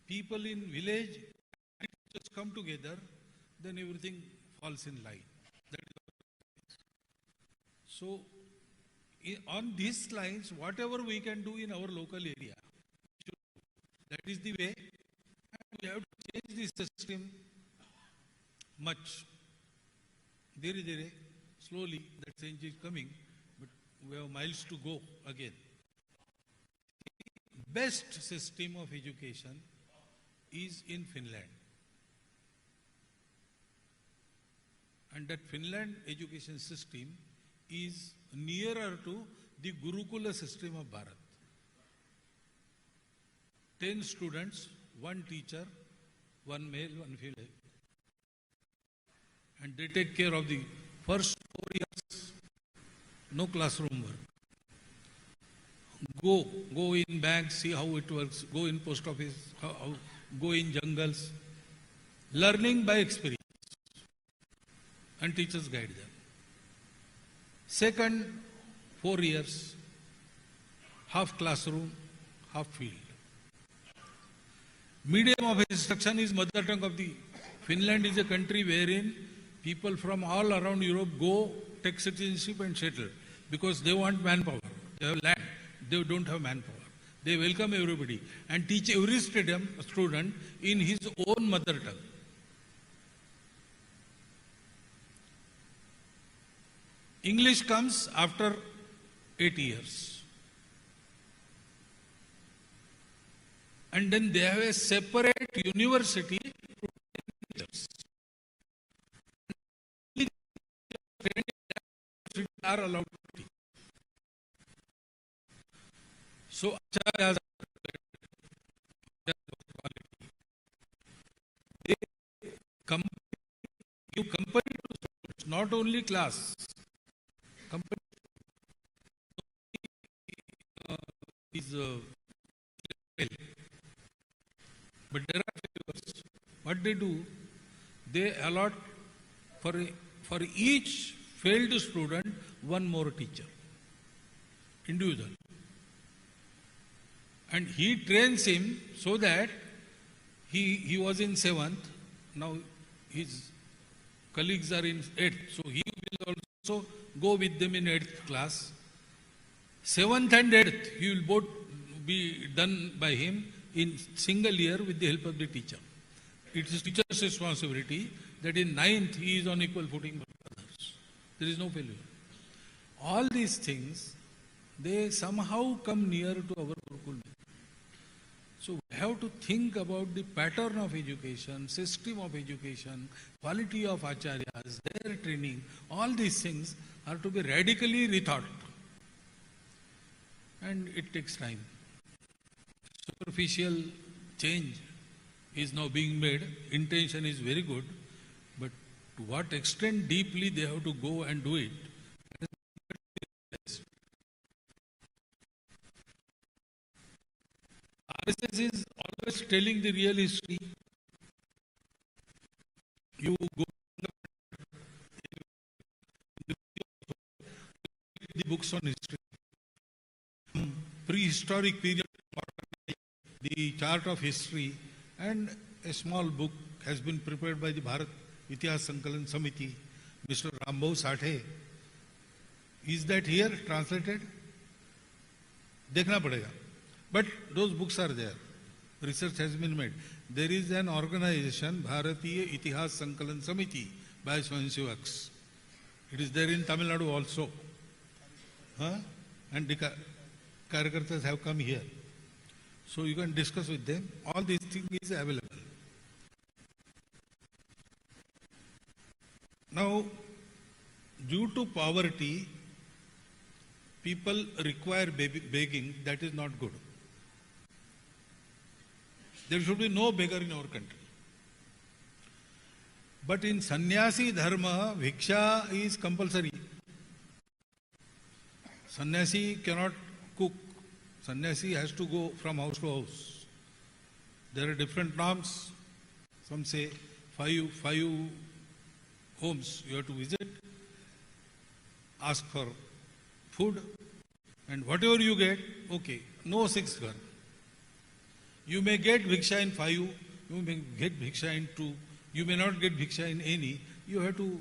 people in village just come together, then everything falls in line. That is so, on these lines, whatever we can do in our local area, that is the way. And we have to change the system much. Dere, slowly, that change is coming, but we have miles to go again. The best system of education is in Finland. And that Finland education system is nearer to the Gurukula system of Bharat. 10 students, 1 teacher, 1 male, 1 female. And they take care of the first 4 years, no classroom work. Go in bank, see how it works, go in post office, go in jungles. Learning by experience. And teachers guide them. Second, 4 years, half classroom, half field. Medium of instruction is mother tongue of the Finland is a country wherein people from all around Europe go, take citizenship and settle because they want manpower. They have land. They don't have manpower. They welcome everybody and teach every student in his own mother tongue. English comes after 8 years. And then they have a separate university to teachers. Are allowed to teach. So, acharyas you compare to students, not only class. But there are favors. What they do, they allot for each failed student 1 more teacher, individual. And he trains him so that he was in 7th, now his colleagues are in 8th, so he will also go with them in 8th class. 7th and 8th, he will both be done by him in single year with the help of the teacher. It is teacher's responsibility that in 9th he is on equal footing with others. There is no failure. All these things, they somehow come near to our Gurukul. So we have to think about the pattern of education, system of education, quality of acharyas, their training, all these things are to be radically rethought. And it takes time. Superficial change is now being made. Intention is very good, but to what extent deeply they have to go and do it. RSS is always telling the real history. You go the books on history, prehistoric period, the chart of history, and a small book has been prepared by the Bharat Itihas Sankalan Samiti, Mr. Rambhau Sathe. Is that here translated? Dekhna padega. But those books are there. Research has been made. There is an organization, Bharatiya Itihas Sankalan Samiti, by Swayansevaks. It is there in Tamilnadu also. And the Karyakartas have come here. So you can discuss with them. All these things is available. Now, due to poverty, people require begging. That is not good. There should be no beggar in our country. But in sannyasi dharma, bhiksha is compulsory. Sannyasi cannot cook. Sannyasi has to go from house to house. There are different norms. Some say five homes you have to visit, ask for food, and whatever you get, okay, no sixth gun. You may get bhiksha in 5, you may get bhiksha in 2, you may not get bhiksha in any, you have to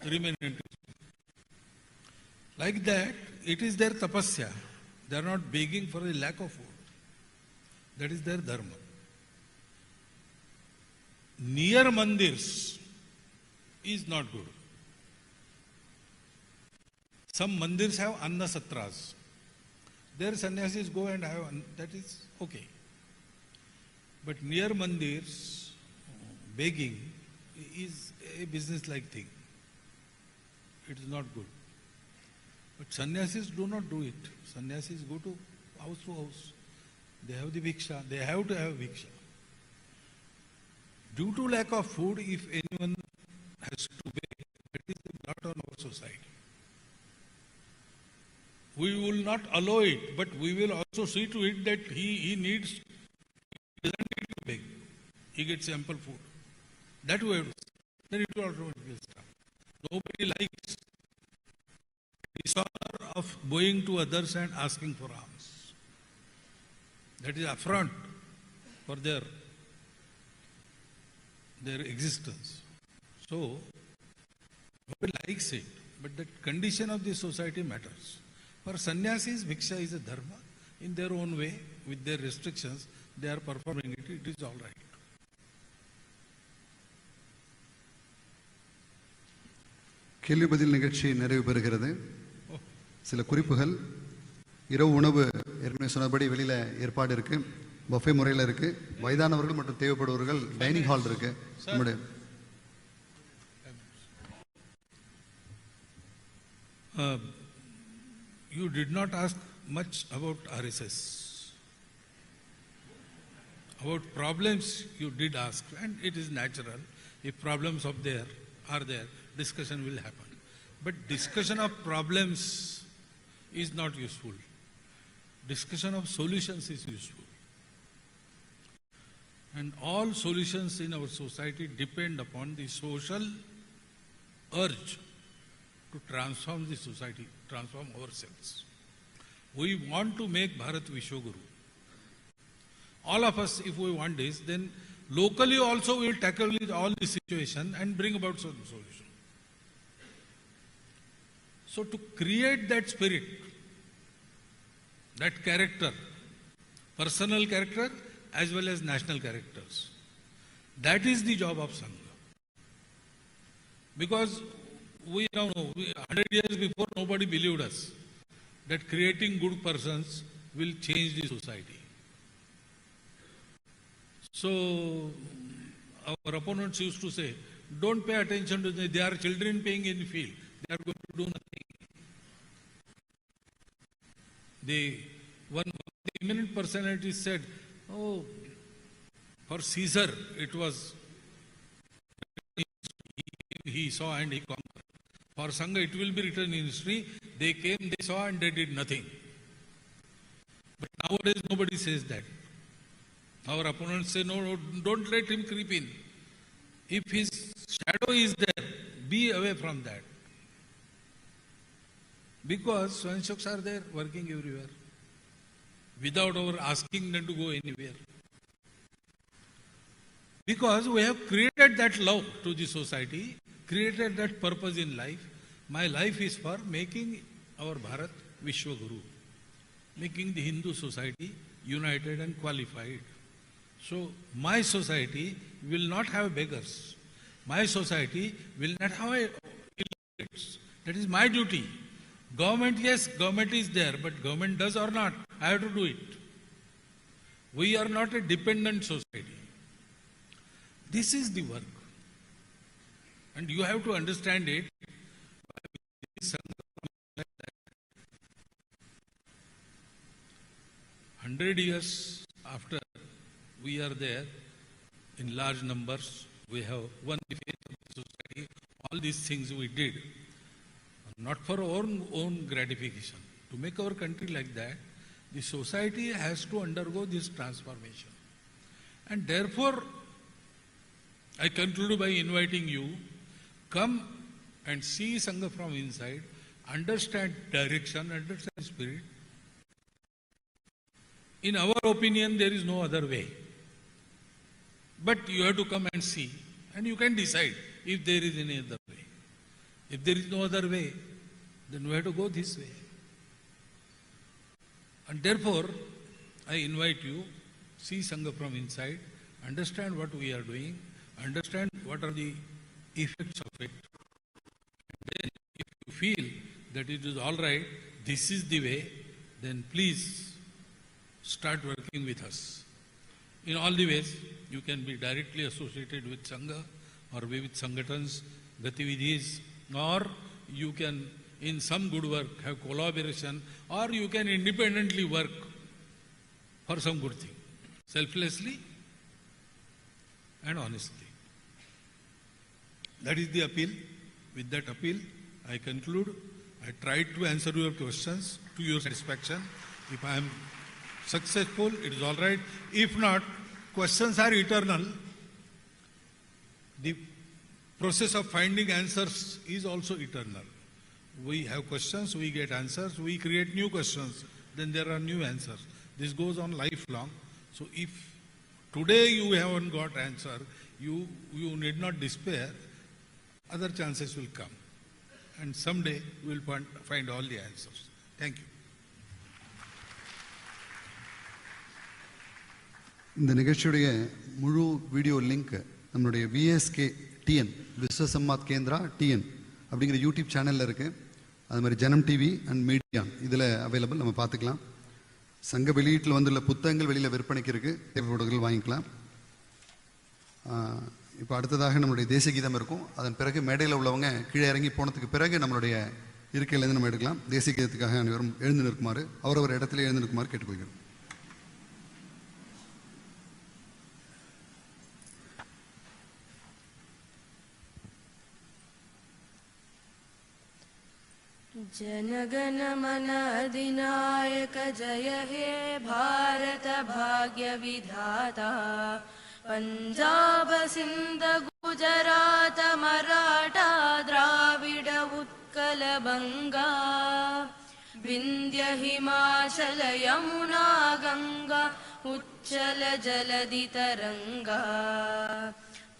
remain in it. Like that, it is their tapasya. They are not begging for a lack of food. That is their dharma. Near mandirs is not good. Some mandirs have anna satras. There sannyasis go and have, that is okay. But near mandirs, begging is a business-like thing. It is not good. But sannyasis do not do it. Sannyasis go to house. They have the bhiksha. They have to have bhiksha. Due to lack of food, if anyone has to beg, that is a blot on our society. We will not allow it, but we will also see to it that he needs, he doesn't need to beg. He gets ample food. That way, then it will automatically stop. Nobody likes dishonor of going to others and asking for alms. That is affront for their existence. So, nobody likes it, but the condition of the society matters. For sannyasis, bhiksha is a dharma. In their own way, with their restrictions, they are performing it. It is all right. கேள்வி பதில் நிகழ்ச்சி நிறைவு பெறுகிறது. சில குறிப்புகள். இரவு உணவு ஏற்கனவே சொன்னபடி வெளியில ஏற்பாடு இருக்கு. பஃபே முறையில் இருக்கு. வயதானவர்கள் மற்றும் தேவைப்படுபவர்கள் டைனிங் ஹால் இருக்கு. நம்முடைய you did not ask much about RSS. About problems you did ask, and it is natural. If problems are there, discussion will happen. But discussion of problems is not useful. Discussion of solutions is useful. And all solutions in our society depend upon the social urge to transform the society, transform ourselves. We want to make Bharat Vishwaguru. All of us, if we want this, then locally also we will tackle all the situation and bring about some solution. So to create that spirit, that character, personal character as well as national characters, that is the job of Sangha. Because we now know, 100 years before nobody believed us that creating good persons will change the society. So our opponents used to say, don't pay attention to them. They are children playing in the field. They are going to do nothing. One of the eminent personalities said, oh, for Caesar it was, he saw and he conquered. For Sangha it will be written in history, they came, they saw and they did nothing. But nowadays nobody says that. Our opponents say, no, don't let him creep in. If his shadow is there, be away from that. Because Swayanshaks are there, working everywhere, without our asking them to go anywhere. Because we have created that love to the society, created that purpose in life. My life is for making our Bharat Vishwaguru, making the Hindu society united and qualified. So my society will not have beggars. My society will not have illiterates. That is my duty. Government, yes, government is there, but government does or not, I have to do it. We are not a dependent society. This is the work. And you have to understand it. 100 years after we are there in large numbers. We have won the faith of the society. All these things we did, not for our own gratification. To make our country like that, the society has to undergo this transformation. And therefore, I conclude by inviting you, come and see Sangha from inside, understand direction, understand spirit. In our opinion, there is no other way. But you have to come and see, and you can decide if there is any other way. If there is no other way, then we have to go this way. And therefore, I invite you, see Sangha from inside, understand what we are doing, understand what are the effects of it. And then if you feel that it is all right, this is the way, then please start working with us. In all the ways, you can be directly associated with Sangha or be with Sangatans, Gatividhis, or you can, in some good work, have collaboration, or you can independently work for some good thing, selflessly and honestly. That is the appeal. With that appeal, I conclude. I tried to answer your questions to your satisfaction. If I am successful, it is all right. If not, questions are eternal. The process of finding answers is also eternal. We have questions, we get answers, we create new questions, then there are new answers. This goes on lifelong. So if today you haven't got answer, you need not despair. Other chances will come. And someday we will find all the answers. Thank you. இந்த நிகழ்ச்சியுடைய முழு video link நம்மளுடைய VSK TN விஸ்வ சம்மாத் Kendra TN அப்படிங்கிற YouTube சேனலில் இருக்குது. அது மாதிரி ஜனம் டிவி அண்ட் மீடியா இதில் அவைலபிள், நம்ம பார்த்துக்கலாம். சங்க வெளியீட்டில் வந்துள்ள புத்தகங்கள் வெளியில் விற்பனைக்கு இருக்குது, தேவைப்படுகள் வாங்கிக்கலாம். இப்போ அடுத்ததாக நம்மளுடைய தேசிய கீதம் இருக்கும். அதன் பிறகு மேடையில் உள்ளவங்க கீழே இறங்கி போனதுக்கு பிறகு நம்மளுடைய இருக்கையிலேருந்து நம்ம எடுக்கலாம். தேசிய கீதத்துக்காக அனைவரும் எழுந்து நிற்குமாறு, அவரவர் இடத்துல எழுந்து நிற்குமாறு கேட்டுக்கொள்கிறோம். जनगण मन अधिनायक जय हे भारत भाग्य विधाता पंजाब सिंध गुजरात मराठा द्राविड उत्कल बंगा विंध्य हिमाचल यमुना गंगा उच्चल जलधि तरंगा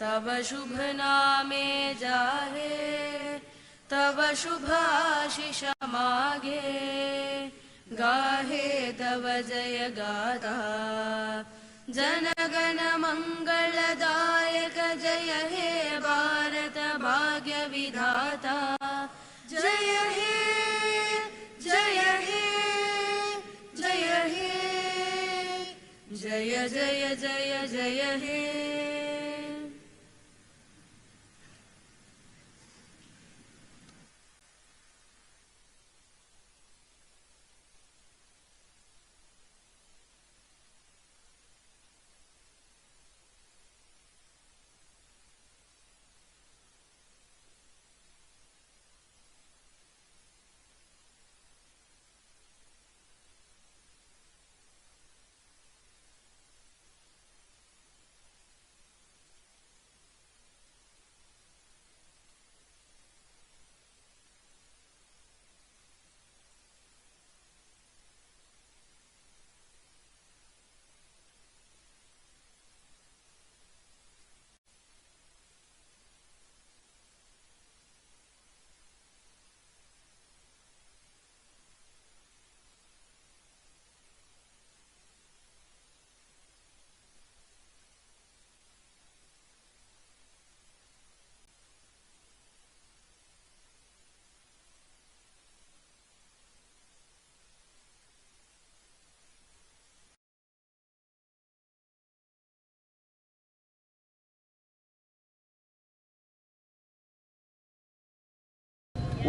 तव शुभ नामे जाहे तव शुभ आशीष मागे गाहे तव जय गाथा जनगण मंगलदायक जय हे भारत भाग्य विधाता जय हे जय हे जय हे जय जय जय जय हे.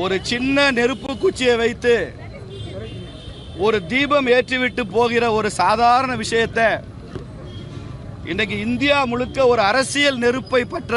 ஒரு சின்ன நெருப்பு குச்சியை வைத்து ஒரு தீபம் ஏற்றிவிட்டு போகிற ஒரு சாதாரண விஷயத்தை இன்றைக்கு இந்தியா முழுக்க ஒரு அரசியல் நெருப்பை பற்ற